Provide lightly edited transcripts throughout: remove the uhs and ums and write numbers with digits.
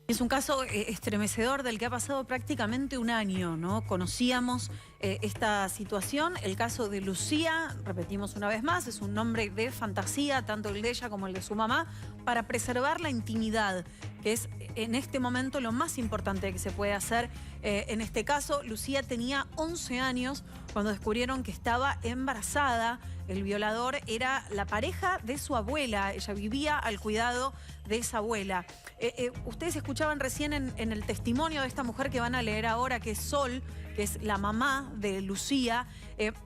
Es un caso estremecedor del que ha pasado prácticamente un año, ¿no? Conocíamos esta situación, el caso de Lucía, repetimos una vez más, es un nombre de fantasía, tanto el de ella como el de su mamá, para preservar la intimidad, que es en este momento lo más importante que se puede hacer. En este caso, Lucía tenía 11 años cuando descubrieron que estaba embarazada. El violador era la pareja de su abuela, ella vivía al cuidado de esa abuela. Ustedes escuchaban recién en el testimonio de esta mujer que van a leer ahora, que es Sol, que es la mamá de Lucía,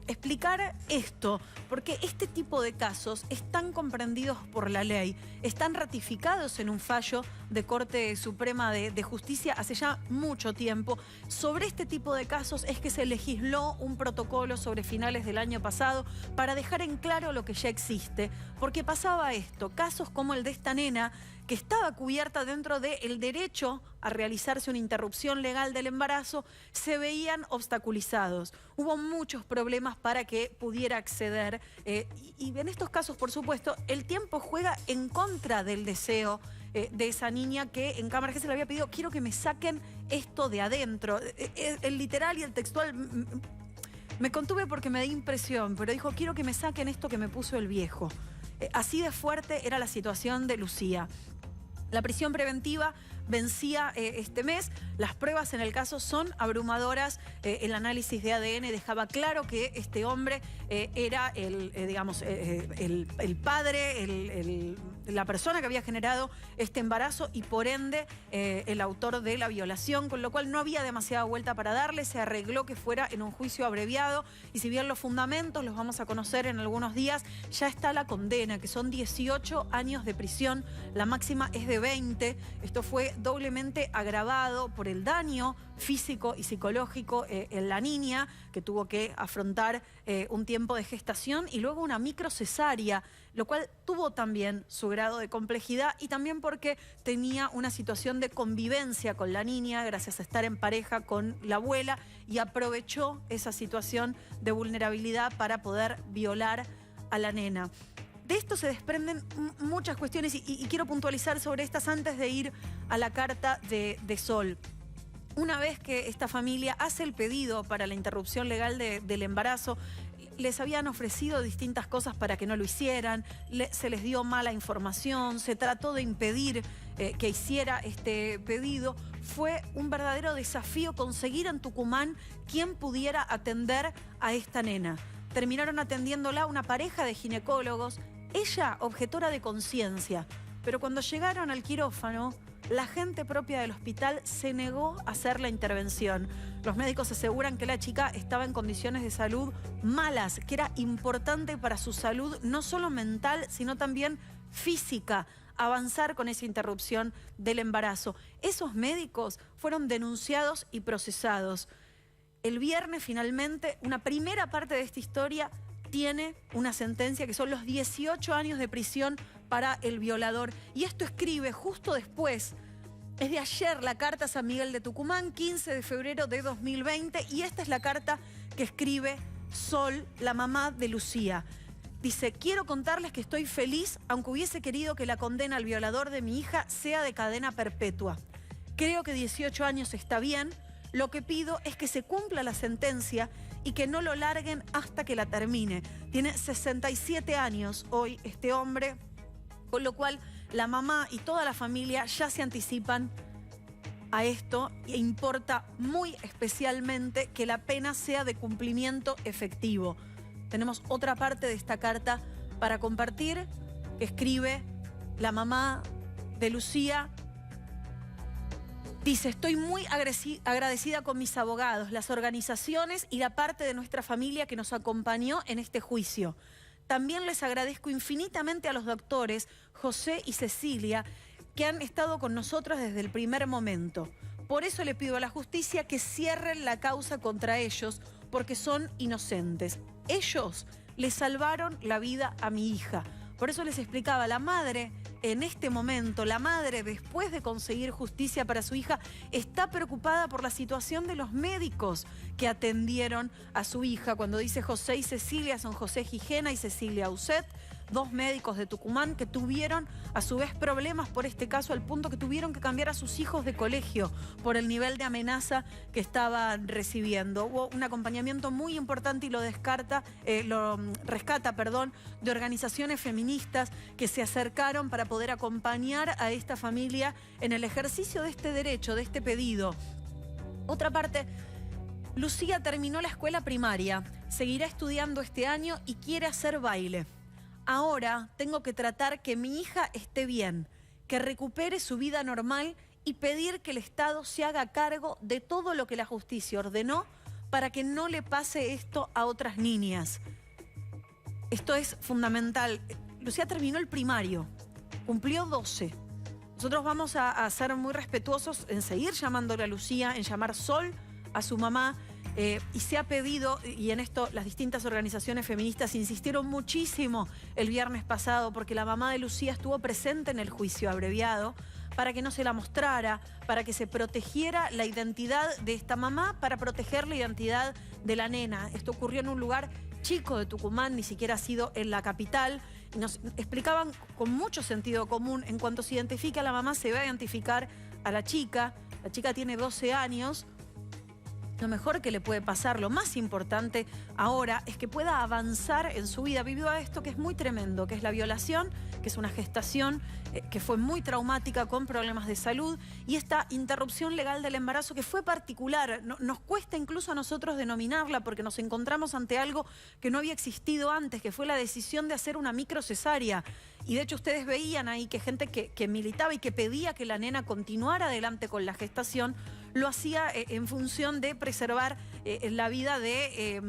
explicar esto, porque este tipo de casos están comprendidos por la ley, están ratificados en un fallo de Corte Suprema de Justicia hace ya mucho tiempo. Sobre este tipo de casos es que se legisló un protocolo sobre finales del año pasado para dejar en claro lo que ya existe, porque pasaba esto, casos como el de esta nena, que estaba cubierta dentro del derecho a realizarse una interrupción legal del embarazo, se veían obstaculizados. Hubo muchos problemas para que pudiera acceder y en estos casos, por supuesto, el tiempo juega en contra del deseo de esa niña que en cámara se le había pedido: quiero que me saquen esto de adentro. El literal y el textual... Me contuve porque me da impresión, pero dijo: quiero que me saquen esto que me puso el viejo. Así de fuerte era la situación de Lucía. La prisión preventiva vencía este mes. Las pruebas en el caso son abrumadoras. El análisis de ADN dejaba claro que este hombre era el padre, la persona que había generado este embarazo y por ende el autor de la violación, con lo cual no había demasiada vuelta para darle. Se arregló que fuera en un juicio abreviado y si bien los fundamentos los vamos a conocer en algunos días, ya está la condena, que son 18 años de prisión. La máxima es de 20. Esto fue doblemente agravado por el daño físico y psicológico en la niña, que tuvo que afrontar un tiempo de gestación y luego una microcesárea, lo cual tuvo también su grado de complejidad y también porque tenía una situación de convivencia con la niña gracias a estar en pareja con la abuela y aprovechó esa situación de vulnerabilidad para poder violar a la nena. De esto se desprenden muchas cuestiones y quiero puntualizar sobre estas antes de ir a la carta de Sol. Una vez que esta familia hace el pedido para la interrupción legal del embarazo, les habían ofrecido distintas cosas para que no lo hicieran, se les dio mala información, se trató de impedir que hiciera este pedido. Fue un verdadero desafío conseguir en Tucumán quien pudiera atender a esta nena. Terminaron atendiéndola una pareja de ginecólogos, ella objetora de conciencia, pero cuando llegaron al quirófano, la gente propia del hospital se negó a hacer la intervención. Los médicos aseguran que la chica estaba en condiciones de salud malas, que era importante para su salud, no solo mental, sino también física, avanzar con esa interrupción del embarazo. Esos médicos fueron denunciados y procesados. El viernes, finalmente, una primera parte de esta historia tiene una sentencia que son los 18 años de prisión para el violador. Y esto escribe justo después, es de ayer, la carta a San Miguel de Tucumán, 15 de febrero de 2020, y esta es la carta que escribe Sol, la mamá de Lucía. Dice: quiero contarles que estoy feliz, aunque hubiese querido que la condena al violador de mi hija sea de cadena perpetua. Creo que 18 años está bien. Lo que pido es que se cumpla la sentencia y que no lo larguen hasta que la termine. Tiene 67 años hoy este hombre, con lo cual la mamá y toda la familia ya se anticipan a esto e importa muy especialmente que la pena sea de cumplimiento efectivo. Tenemos otra parte de esta carta para compartir que escribe la mamá de Lucía. Dice: estoy muy agradecida con mis abogados, las organizaciones y la parte de nuestra familia que nos acompañó en este juicio. También les agradezco infinitamente a los doctores José y Cecilia, que han estado con nosotros desde el primer momento. Por eso le pido a la justicia que cierren la causa contra ellos, porque son inocentes. Ellos le salvaron la vida a mi hija. Por eso les explicaba, la madre en este momento, la madre, después de conseguir justicia para su hija, está preocupada por la situación de los médicos que atendieron a su hija. Cuando dice José y Cecilia, son José Gijena y Cecilia Uset, 2 médicos de Tucumán que tuvieron a su vez problemas por este caso, al punto que tuvieron que cambiar a sus hijos de colegio por el nivel de amenaza que estaban recibiendo. Hubo un acompañamiento muy importante y lo rescata, de organizaciones feministas que se acercaron para poder acompañar a esta familia en el ejercicio de este derecho, de este pedido. Otra parte, Lucía terminó la escuela primaria, seguirá estudiando este año y quiere hacer baile. Ahora tengo que tratar que mi hija esté bien, que recupere su vida normal y pedir que el Estado se haga cargo de todo lo que la justicia ordenó para que no le pase esto a otras niñas. Esto es fundamental. Lucía terminó el primario, cumplió 12. Nosotros vamos a ser muy respetuosos en seguir llamándole a Lucía, en llamar Sol a su mamá, y se ha pedido, y en esto las distintas organizaciones feministas insistieron muchísimo el viernes pasado, porque la mamá de Lucía estuvo presente en el juicio abreviado, para que no se la mostrara, para que se protegiera la identidad de esta mamá, para proteger la identidad de la nena. Esto ocurrió en un lugar chico de Tucumán, ni siquiera ha sido en la capital. Nos explicaban con mucho sentido común, en cuanto se identifica a la mamá, se va a identificar a la chica. La chica tiene 12 años. Lo mejor que le puede pasar, lo más importante ahora, es que pueda avanzar en su vida. Vivió esto que es muy tremendo, que es la violación, que es una gestación que fue muy traumática, con problemas de salud, y esta interrupción legal del embarazo que fue particular. Nos cuesta incluso a nosotros denominarla, porque nos encontramos ante algo que no había existido antes, que fue la decisión de hacer una microcesárea. Y de hecho ustedes veían ahí que gente que militaba y que pedía que la nena continuara adelante con la gestación, lo hacía en función de preservar la vida de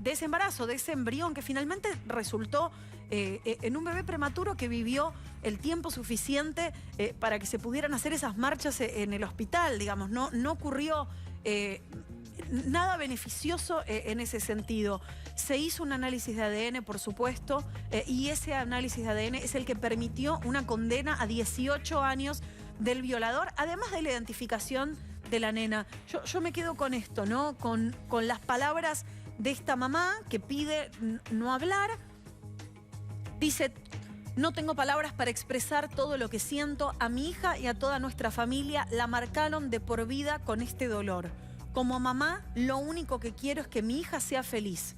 ese embarazo, de ese embrión que finalmente resultó en un bebé prematuro que vivió el tiempo suficiente para que se pudieran hacer esas marchas en el hospital, digamos. No ocurrió nada beneficioso en ese sentido. Se hizo un análisis de ADN, por supuesto, y ese análisis de ADN es el que permitió una condena a 18 años del violador, además de la identificación de la nena. Yo me quedo con esto, ¿no? Con las palabras de esta mamá que pide no hablar. Dice: no tengo palabras para expresar todo lo que siento. A mi hija y a toda nuestra familia la marcaron de por vida con este dolor. Como mamá, lo único que quiero es que mi hija sea feliz.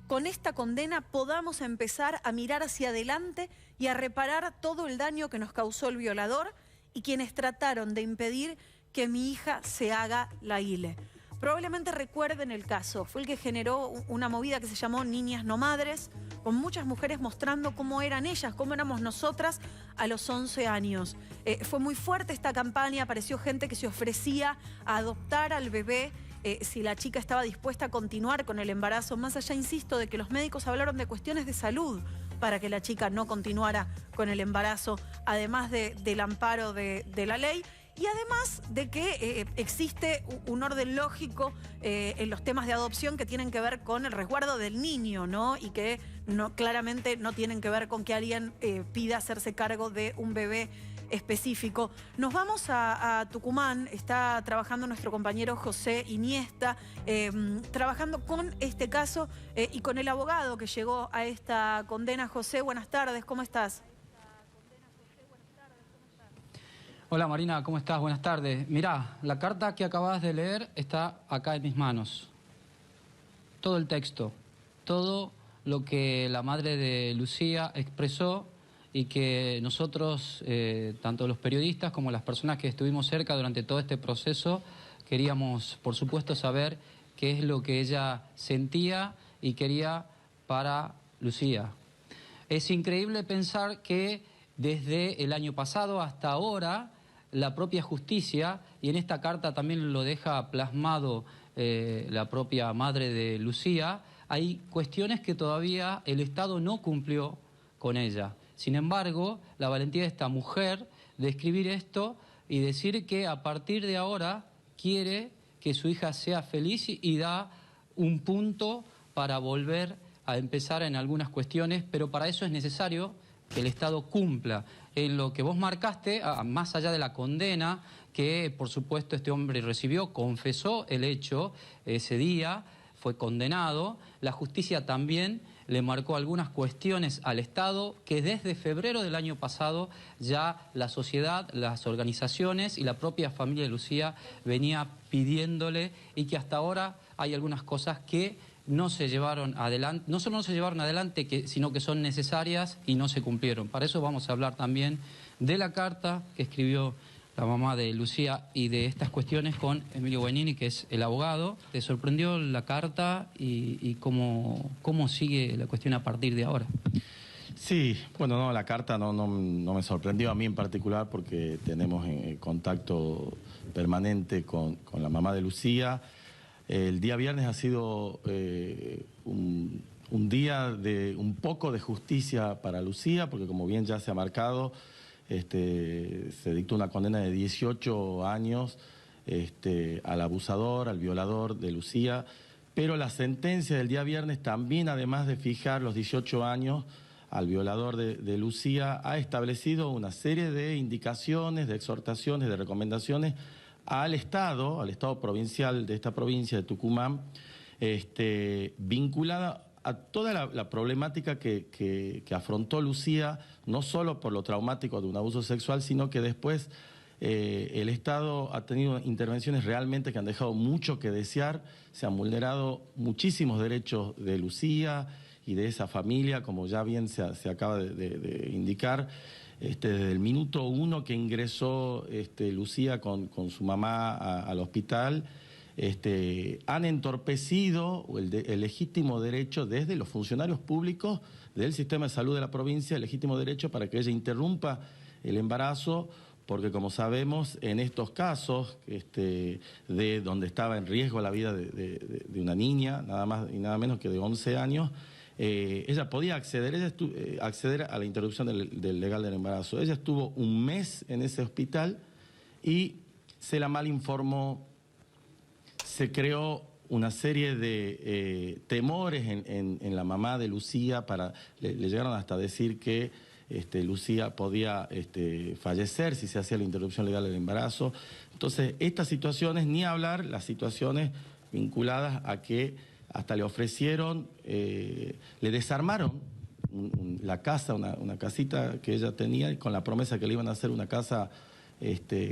Con esta condena podamos empezar a mirar hacia adelante y a reparar todo el daño que nos causó el violador y quienes trataron de impedir que mi hija se haga la ILE. Probablemente recuerden el caso, fue el que generó una movida que se llamó Niñas No Madres, con muchas mujeres mostrando cómo eran ellas, cómo éramos nosotras a los 11 años. Fue muy fuerte esta campaña, apareció gente que se ofrecía a adoptar al bebé si la chica estaba dispuesta a continuar con el embarazo, más allá, insisto, de que los médicos hablaron de cuestiones de salud para que la chica no continuara con el embarazo, además del amparo de la ley. Y además de que existe un orden lógico en los temas de adopción que tienen que ver con el resguardo del niño, ¿no? Y que claramente no tienen que ver con que alguien pida hacerse cargo de un bebé específico. Nos vamos a Tucumán. Está trabajando nuestro compañero José Iniesta, trabajando con este caso y con el abogado que llegó a esta condena. José, buenas tardes, ¿cómo estás? Hola Marina, ¿cómo estás? Buenas tardes. Mirá, la carta que acabas de leer está acá en mis manos. Todo el texto, todo lo que la madre de Lucía expresó y que nosotros, tanto los periodistas como las personas que estuvimos cerca durante todo este proceso, queríamos, por supuesto, saber qué es lo que ella sentía y quería para Lucía. Es increíble pensar que desde el año pasado hasta ahora, la propia justicia, y en esta carta también lo deja plasmado la propia madre de Lucía, hay cuestiones que todavía el Estado no cumplió con ella. Sin embargo, la valentía de esta mujer de escribir esto y decir que a partir de ahora quiere que su hija sea feliz y da un punto para volver a empezar en algunas cuestiones, pero para eso es necesario que el Estado cumpla en lo que vos marcaste, más allá de la condena que por supuesto este hombre recibió, confesó el hecho ese día, fue condenado. La justicia también le marcó algunas cuestiones al Estado que desde febrero del año pasado ya la sociedad, las organizaciones y la propia familia de Lucía venía pidiéndole, y que hasta ahora hay algunas cosas que no se llevaron adelante, no solo no se llevaron adelante, sino que son necesarias y no se cumplieron. Para eso vamos a hablar también de la carta que escribió la mamá de Lucía y de estas cuestiones con Emilio Guainini, que es el abogado. ¿Te sorprendió la carta y cómo sigue la cuestión a partir de ahora? Sí, bueno, no, la carta no me sorprendió a mí en particular, porque tenemos contacto permanente con la mamá de Lucía. El día viernes ha sido un día de un poco de justicia para Lucía, porque como bien ya se ha marcado, se dictó una condena de 18 años al abusador, al violador de Lucía, pero la sentencia del día viernes también, además de fijar los 18 años al violador de Lucía, ha establecido una serie de indicaciones, de exhortaciones, de recomendaciones al Estado provincial de esta provincia de Tucumán, vinculada a toda la problemática que afrontó Lucía, no solo por lo traumático de un abuso sexual, sino que después el Estado ha tenido intervenciones realmente que han dejado mucho que desear. Se han vulnerado muchísimos derechos de Lucía y de esa familia, como ya bien se acaba de indicar. Desde el minuto 1 que ingresó Lucía con su mamá al hospital, han entorpecido el legítimo derecho desde los funcionarios públicos del sistema de salud de la provincia, el legítimo derecho para que ella interrumpa el embarazo, porque como sabemos, en estos casos de donde estaba en riesgo la vida de una niña, nada más y nada menos que de 11 años, ella podía acceder a la interrupción del legal del embarazo. Ella estuvo un mes en ese hospital y se la malinformó. Se creó una serie de temores en la mamá de Lucía, le llegaron hasta decir que Lucía podía fallecer si se hacía la interrupción legal del embarazo. Entonces, estas situaciones, ni hablar las situaciones vinculadas a que hasta le ofrecieron, le desarmaron la casa, una casita que ella tenía, con la promesa que le iban a hacer una casa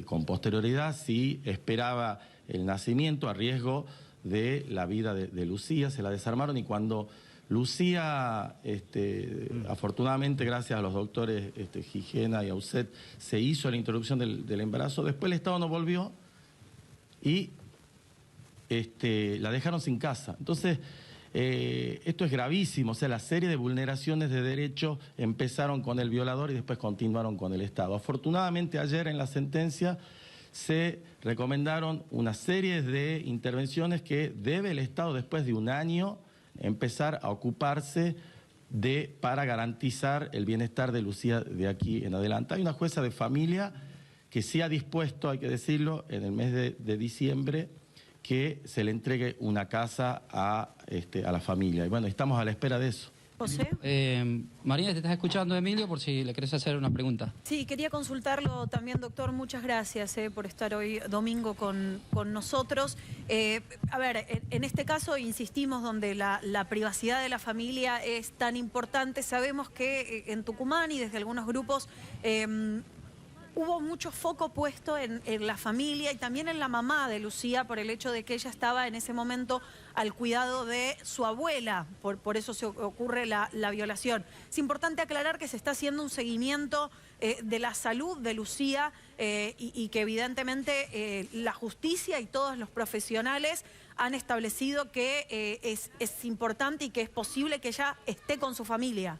con posterioridad si esperaba el nacimiento, a riesgo de la vida de Lucía. Se la desarmaron, y cuando Lucía, afortunadamente gracias a los doctores Gigena y Auset, se hizo la interrupción del embarazo, después el Estado no volvió y la dejaron sin casa. Entonces, esto es gravísimo. O sea, la serie de vulneraciones de derechos empezaron con el violador y después continuaron con el Estado. Afortunadamente, ayer en la sentencia se recomendaron una serie de intervenciones que debe el Estado, después de un año, empezar a ocuparse para garantizar el bienestar de Lucía de aquí en adelante. Hay una jueza de familia que sí ha dispuesto, hay que decirlo, en el mes de diciembre, que se le entregue una casa a la familia. Y bueno, estamos a la espera de eso. José. Marina, te estás escuchando, Emilio, por si le querés hacer una pregunta. Sí, quería consultarlo también, doctor. Muchas gracias por estar hoy domingo con nosotros. A ver, en este caso insistimos, donde la privacidad de la familia es tan importante. Sabemos que en Tucumán y desde algunos grupos hubo mucho foco puesto en la familia y también en la mamá de Lucía, por el hecho de que ella estaba en ese momento al cuidado de su abuela, por eso se ocurre la violación. Es importante aclarar que se está haciendo un seguimiento de la salud de Lucía y que evidentemente la justicia y todos los profesionales han establecido que es importante y que es posible que ella esté con su familia.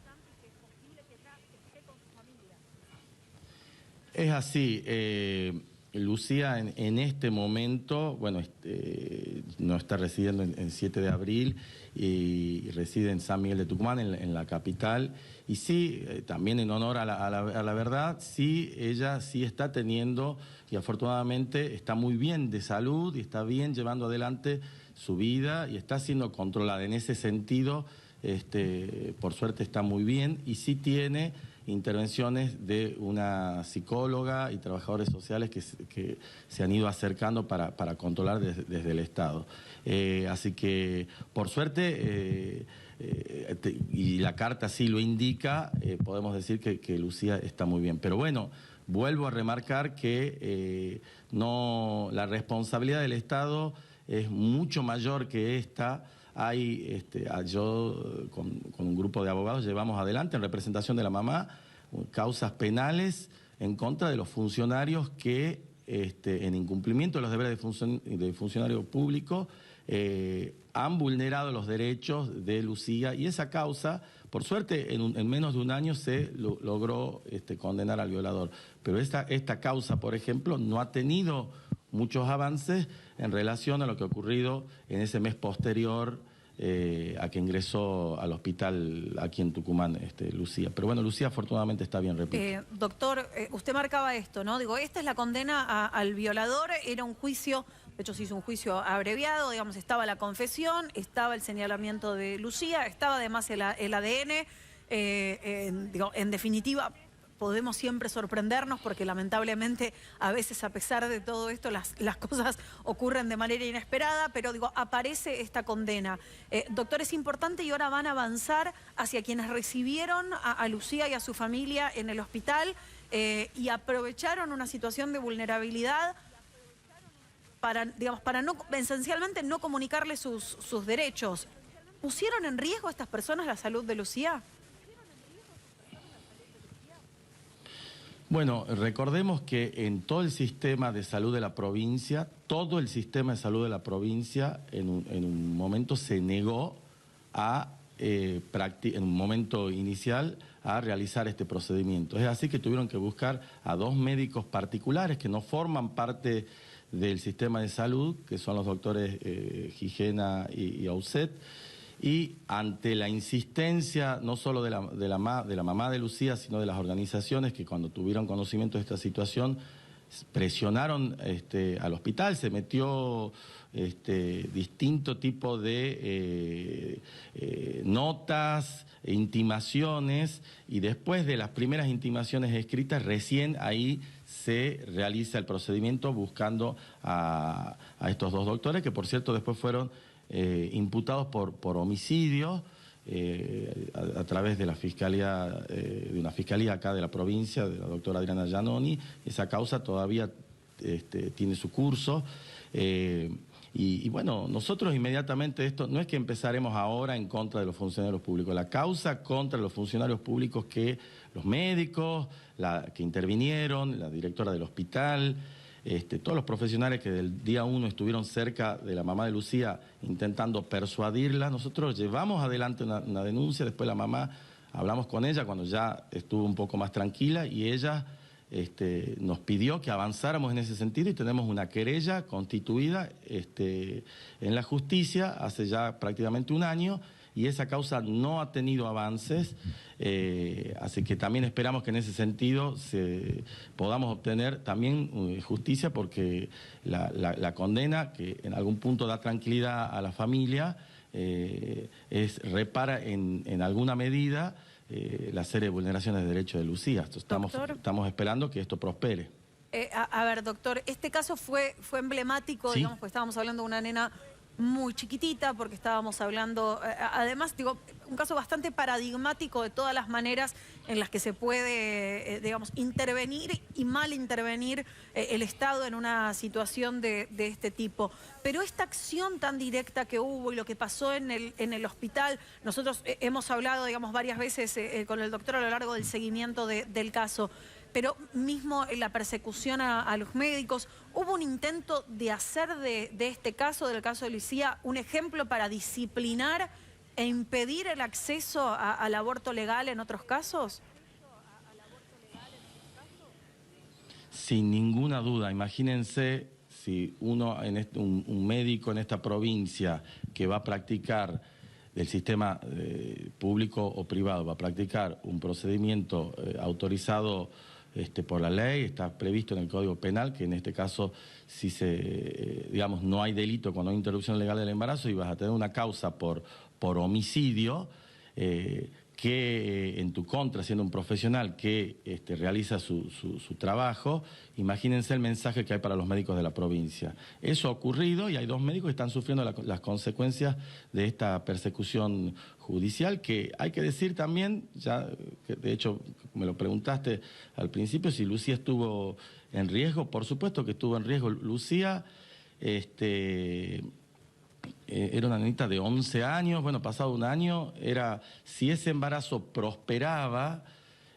Es así, Lucía en este momento, bueno, no está residiendo en 7 de abril y reside en San Miguel de Tucumán, en la capital. Y sí, también en honor a la verdad, sí, ella sí está teniendo, y afortunadamente está muy bien de salud y está bien llevando adelante su vida y está siendo controlada. En ese sentido, por suerte está muy bien y sí tiene intervenciones de una psicóloga y trabajadores sociales que se han ido acercando para controlar desde el Estado. Así que, por suerte, y la carta sí lo indica, podemos decir que Lucía está muy bien. Pero bueno, vuelvo a remarcar que la responsabilidad del Estado es mucho mayor que esta. Yo con un grupo de abogados llevamos adelante en representación de la mamá causas penales en contra de los funcionarios que en incumplimiento de los deberes de funcionario público han vulnerado los derechos de Lucía, y esa causa, por suerte, en menos de un año se logró condenar al violador. Pero esta causa, por ejemplo, no ha tenido muchos avances en relación a lo que ha ocurrido en ese mes posterior a que ingresó al hospital aquí en Tucumán, Lucía. Pero bueno, Lucía afortunadamente está bien, repito. Doctor, usted marcaba esto, ¿no? Digo, esta es la condena al violador, era un juicio, de hecho se hizo un juicio abreviado, digamos, estaba la confesión, estaba el señalamiento de Lucía, estaba además el ADN, digo, en definitiva, podemos siempre sorprendernos porque lamentablemente a veces a pesar de todo esto las cosas ocurren de manera inesperada, pero digo, aparece esta condena. Doctor, es importante y ahora van a avanzar hacia quienes recibieron a Lucía y a su familia en el hospital y aprovecharon una situación de vulnerabilidad para, digamos, para no, esencialmente no comunicarle sus derechos. ¿Pusieron en riesgo a estas personas la salud de Lucía? Bueno, recordemos que en todo el sistema de salud de la provincia, todo el sistema de salud de la provincia en un momento se negó en un momento inicial a realizar este procedimiento. Es así que tuvieron que buscar a 2 médicos particulares que no forman parte del sistema de salud, que son los doctores Gijena y Auset. Y ante la insistencia no solo de la mamá de Lucía, sino de las organizaciones que cuando tuvieron conocimiento de esta situación presionaron al hospital, se metió distinto tipo de notas, intimaciones, y después de las primeras intimaciones escritas, recién ahí se realiza el procedimiento buscando a estos 2 doctores, que por cierto después fueron imputados por homicidio a través de la fiscalía, de una fiscalía acá de la provincia, de la doctora Adriana Giannoni. Esa causa todavía tiene su curso. Y bueno, nosotros inmediatamente esto, no es que empezaremos ahora en contra de los funcionarios públicos, la causa contra los funcionarios públicos que los médicos, que intervinieron, la directora del hospital, todos los profesionales que del día 1 estuvieron cerca de la mamá de Lucía intentando persuadirla. Nosotros llevamos adelante una denuncia, después la mamá, hablamos con ella cuando ya estuvo un poco más tranquila y ella nos pidió que avanzáramos en ese sentido y tenemos una querella constituida en la justicia hace ya prácticamente un año. Y esa causa no ha tenido avances, así que también esperamos que en ese sentido podamos obtener también justicia, porque la condena, que en algún punto da tranquilidad a la familia, repara en alguna medida la serie de vulneraciones de derechos de Lucía. Estamos esperando que esto prospere. A ver, doctor, este caso fue emblemático, ¿Sí? Digamos, pues estábamos hablando de una nena muy chiquitita, porque estábamos hablando, además, digo, un caso bastante paradigmático de todas las maneras en las que se puede, digamos, intervenir y mal intervenir el Estado en una situación de este tipo. Pero esta acción tan directa que hubo y lo que pasó en el hospital, nosotros hemos hablado, digamos, varias veces con el doctor a lo largo del seguimiento del caso, pero mismo en la persecución a los médicos, ¿hubo un intento de hacer de este caso, del caso de Lucía, un ejemplo para disciplinar e impedir el acceso al aborto legal en otros casos? Sin ninguna duda, imagínense si un médico en esta provincia que va a practicar del sistema público o privado, va a practicar un procedimiento autorizado por la ley, está previsto en el Código Penal, que en este caso, si digamos, no hay delito cuando hay interrupción legal del embarazo y vas a tener una causa por homicidio, que en tu contra, siendo un profesional que realiza su trabajo, imagínense el mensaje que hay para los médicos de la provincia. Eso ha ocurrido y hay 2 médicos que están sufriendo las consecuencias de esta persecución judicial, que hay que decir también, ya que de hecho me lo preguntaste al principio, si Lucía estuvo en riesgo. Por supuesto que estuvo en riesgo. Lucía era una nenita de 11 años, bueno, pasado un año, si ese embarazo prosperaba,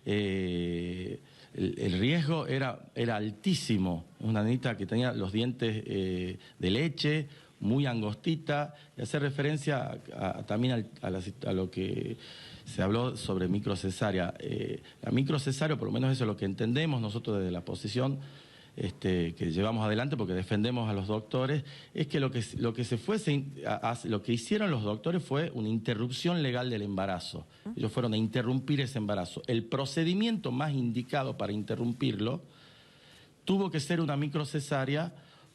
el riesgo era altísimo. Una nenita que tenía los dientes de leche, muy angostita, y hace referencia también a lo que se habló sobre microcesárea. La microcesárea, por lo menos eso es lo que entendemos nosotros desde la posición que llevamos adelante, porque defendemos a los doctores, es que lo que hicieron los doctores fue una interrupción legal del embarazo. Ellos fueron a interrumpir ese embarazo. El procedimiento más indicado para interrumpirlo tuvo que ser una microcesárea,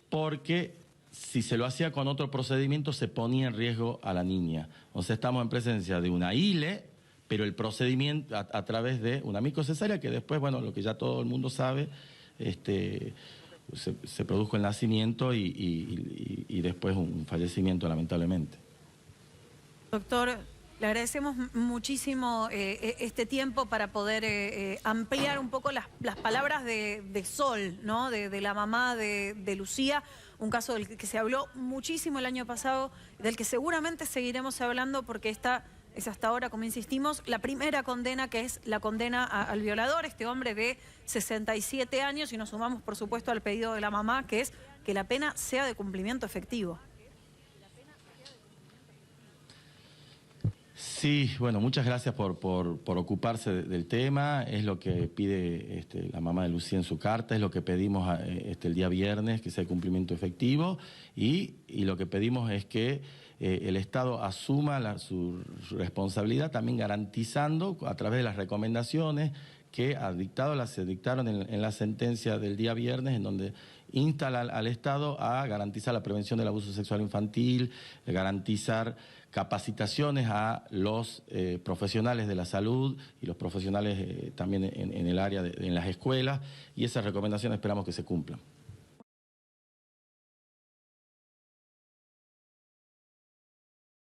porque si se lo hacía con otro procedimiento se ponía en riesgo a la niña. O sea, estamos en presencia de una ILE, pero el procedimiento a través de una microcesárea, que después, bueno, lo que ya todo el mundo sabe, se produjo el nacimiento y después un fallecimiento, lamentablemente. Doctor, le agradecemos muchísimo este tiempo para poder ampliar un poco las palabras de Sol, ¿no? De la mamá de Lucía, un caso del que se habló muchísimo el año pasado, del que seguramente seguiremos hablando, porque esta es hasta ahora, como insistimos, la primera condena, que es la condena al violador, este hombre de 67 años, y nos sumamos, por supuesto, al pedido de la mamá, que es que la pena sea de cumplimiento efectivo. Sí, bueno, muchas gracias por ocuparse del tema. Es lo que pide la mamá de Lucía en su carta, es lo que pedimos el día viernes, que sea de cumplimiento efectivo, y lo que pedimos es que el Estado asuma su responsabilidad, también garantizando a través de las recomendaciones que se dictaron en la sentencia del día viernes, en donde insta al Estado a garantizar la prevención del abuso sexual infantil, garantizar capacitaciones a los profesionales de la salud y los profesionales también en el área en las escuelas, y esas recomendaciones esperamos que se cumplan.